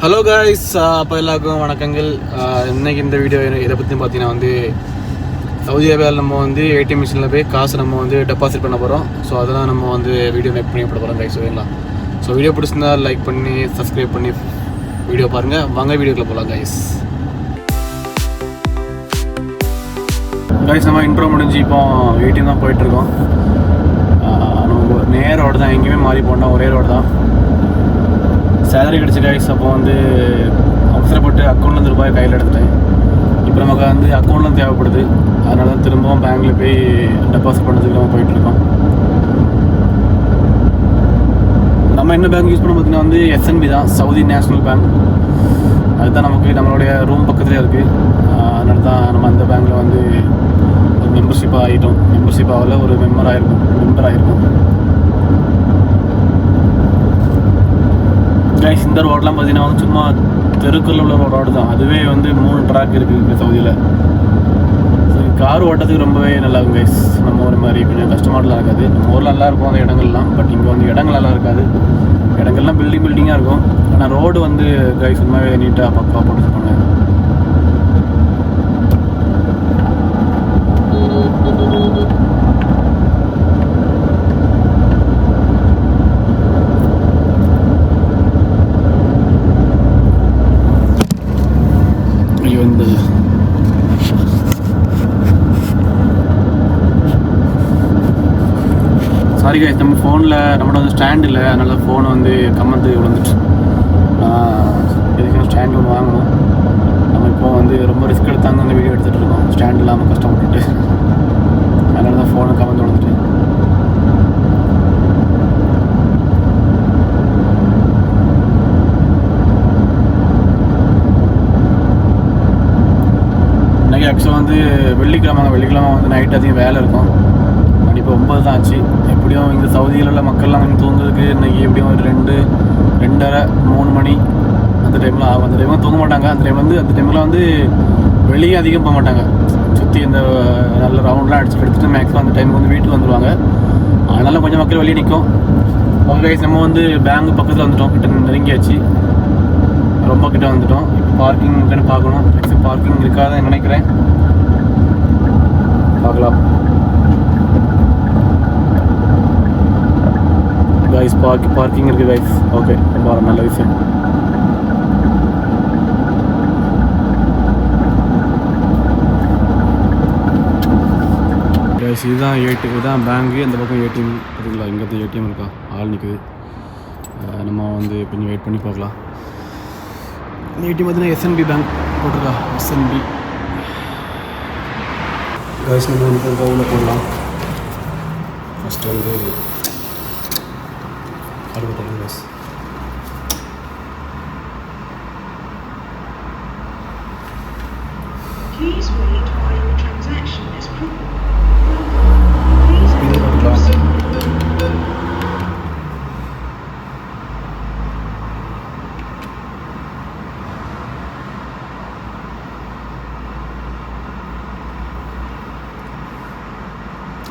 Hello guys, அப்போ எல்லாருக்கும் வணக்கங்கள். இன்றைக்கி இந்த வீடியோ இதை பற்றி பார்த்தீங்கன்னா வந்து சவுதி அரேபியாவில் நம்ம வந்து ஏடிஎம் மிஷினில் போய் காசு நம்ம வந்து டெபாசிட் பண்ண போகிறோம். ஸோ அதெல்லாம் நம்ம வந்து வீடியோ மேக் பண்ணி போட போகிறோம் காய்ஸ். ஓகேங்களா? ஸோ வீடியோ பிடிச்சிருந்தா லைக் பண்ணி சப்ஸ்கிரைப் பண்ணி வீடியோ பாருங்கள். வாங்க வீடியோக்குள்ளே போகலாம் காய்ஸ். காய்ஸ், நம்ம இன்ட்ரோ முடிஞ்சு இப்போ ஏடிஎம் தான் போயிட்டுருக்கோம். நம்ம நேர ரோடு தான், எங்கேயுமே மாறி போனோம், ஒரே ரோடு தான். சேலரி கிடச்சி காய்ஸ். அப்போ வந்து அவசரப்பட்டு அக்கௌண்ட்லேருந்து ரூபாய் கையில் எடுத்துட்டேன். இப்போ நமக்கு வந்து அக்கௌண்ட்லாம் தேவைப்படுது. அதனால தான் திரும்பவும் பேங்க்கில் போய் டெபாசிட் பண்ணுறதுக்கு நம்ம போயிட்டுருக்கோம். நம்ம என்ன பேங்க் யூஸ் பண்ண பார்த்தீங்கன்னா வந்து எஸ்என்பி தான், சவுதி நேஷ்னல் பேங்க். அதுதான் நமக்கு நம்மளுடைய ரூம் பக்கத்துலேயே இருக்குது. அதனால தான் நம்ம அந்த பேங்க்கில் வந்து ஒரு மெம்பர்ஷிப்பாக ஆகிட்டோம். மெம்பர்ஷிப் ஆகல, ஒரு மெம்பர் ஆகிருக்கும். கைஸ், இந்த ரோடெலாம் பார்த்தீங்கன்னா வந்து சும்மா தெருக்குள்ள உள்ள ரோடு தான். அதுவே வந்து 3 ட்ராக் இருக்குது இப்போ சவுதியில். ஸோ கார் ஓட்டத்துக்கு ரொம்பவே நல்லா இருக்கும் கைஸ். நம்ம ஒரு மாதிரி கொஞ்சம் கஷ்டமாட்டலாம் இருக்காது. நம்ம ஊரில் நல்லா இருக்கும் அந்த இடங்கள்லாம். பட் இங்கே வந்து இடங்கள் நல்லா இருக்காது. இடங்கள்லாம் பில்டிங்காக இருக்கும். ஆனால் ரோடு வந்து கைஸ் உண்மையாகவே நீட்டாக பக்காவாக போட்டுருப்பாங்க. சாரி கைஸ், நம்ம ஃபோனில் நம்மளோட வந்து ஸ்டாண்ட் இல்லை. அதனால் ஃபோனை வந்து கம்மந்து விழுந்துட்டு எதுக்கும் ஸ்டாண்ட் ஒன்று வாங்கணும். நம்ம இப்போ வந்து ரொம்ப ரிஸ்க் எடுத்தாங்க அந்த வீடியோ எடுத்துகிட்டு இருக்கோம், ஸ்டாண்ட் இல்லாமல் கஷ்டப்பட்டுட்டு. அதனால தான் ஃபோனை கம்மந்து விழுந்துட்டு. இன்றைக்கி ஆக்சுவலாக வந்து வெள்ளிக்கிழமை வந்து நைட் அதிகம் வேலை இருக்கும். இப்போ 9 தான் ஆச்சு. எப்படியும் இந்த சவுதியில் உள்ள மக்கள்லாம் வந்து தூங்குறதுக்கு இன்றைக்கி எப்படியும் ஒரு 2:30-3 மணி அந்த டைமில் ஆகும். அந்த டைமில் தூங்க மாட்டாங்க. அந்த டைமில் வந்து வெளியே அதிகம் போக மாட்டாங்க. சுற்றி இந்த நல்ல ரவுண்ட்லாம் அடிச்சுட்டு எடுத்துகிட்டு மேக்ஸிமம் அந்த டைமுக்கு வந்து வீட்டுக்கு வந்துடுவாங்க. அதனால கொஞ்சம் மக்கள் வெளியே நிற்கும். உங்கள் கைஸ், நம்ம வந்து பேங்க் பக்கத்தில் வந்துட்டோம், கிட்ட நெருங்கியாச்சு, ரொம்ப கிட்ட வந்துட்டோம். இப்போ பார்க்கிங் இருக்குன்னு பார்க்கணும். மேக்ஸிமம் பார்க்கிங் இருக்காதுன்னு நினைக்கிறேன், பார்க்கலாம். கைஸ், பார்க்கிங் இருக்குது கைஸ். ஓகே, ரொம்ப நல்ல விஷயம். கைஸ், இதுதான் பேங்கு. இந்த பக்கம் ஏடிஎம் பார்த்தீங்களா? இங்கே ஏடிஎம் இருக்கா, ஆள் நிற்குது. நம்ம வந்து கொஞ்சம் வெயிட் பண்ணி பார்க்கலாம். இந்த ஏடிஎம் பார்த்தீங்கன்னா எஸ்என்பி பேங்க் போட்டிருக்கா, எஸ்என்பி. கைஸ், நம்ம வந்து கவுனில் போடலாம். ஃபஸ்ட்டு வந்து guys. Please wait while your transaction is processed. Please proceed.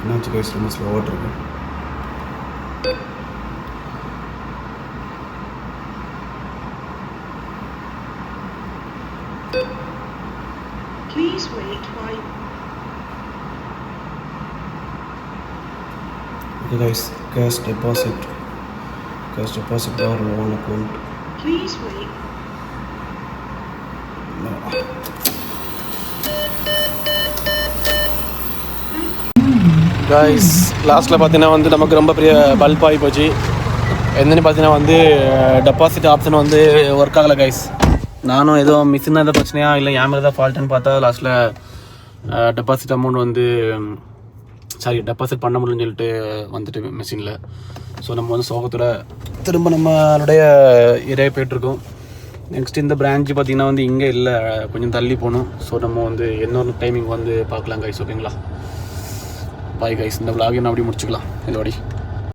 என்னாச்சு கைஸ், ரொம்ப ஸ்லோவாக இருக்கு. Please wait while. Okay guys, cash deposit or loan account. Please wait. No. Guys, லாஸ்ட்டில் பார்த்தீங்கன்னா வந்து நமக்கு ரொம்ப பெரிய பல்ப் ஆகி போச்சு. என்னென்னு பார்த்தீங்கன்னா வந்து டெபாசிட் ஆப்ஷன் வந்து ஒர்க் ஆகலை கைஸ். நானும் ஏதோ மிஷின் எதாவது பிரச்சனையா இல்லை என் மேலே தான் ஃபால்ட்டுன்னு பார்த்தா லாஸ்ட்டில் டெபாசிட் அமௌண்ட் வந்து டெபாசிட் பண்ண முடியும்னு சொல்லிட்டு வந்துட்டு மிஷினில். ஸோ நம்ம வந்து சோகத்தோட திரும்ப நம்மளுடைய ஏரியா போய்ட்டுருக்கோம். நெக்ஸ்ட் இந்த பிரான்ச்சு பார்த்திங்கன்னா வந்து இங்கே இல்லை, கொஞ்சம் தள்ளி போகணும். ஸோ நம்ம வந்து இன்னொரு டைமிங் வந்து பார்க்கலாம் கைஸ். ஓகேங்களா? பாய் கைஸ், இந்த விலாகை நான் அப்படி முடிச்சுக்கலாம் இதோடி.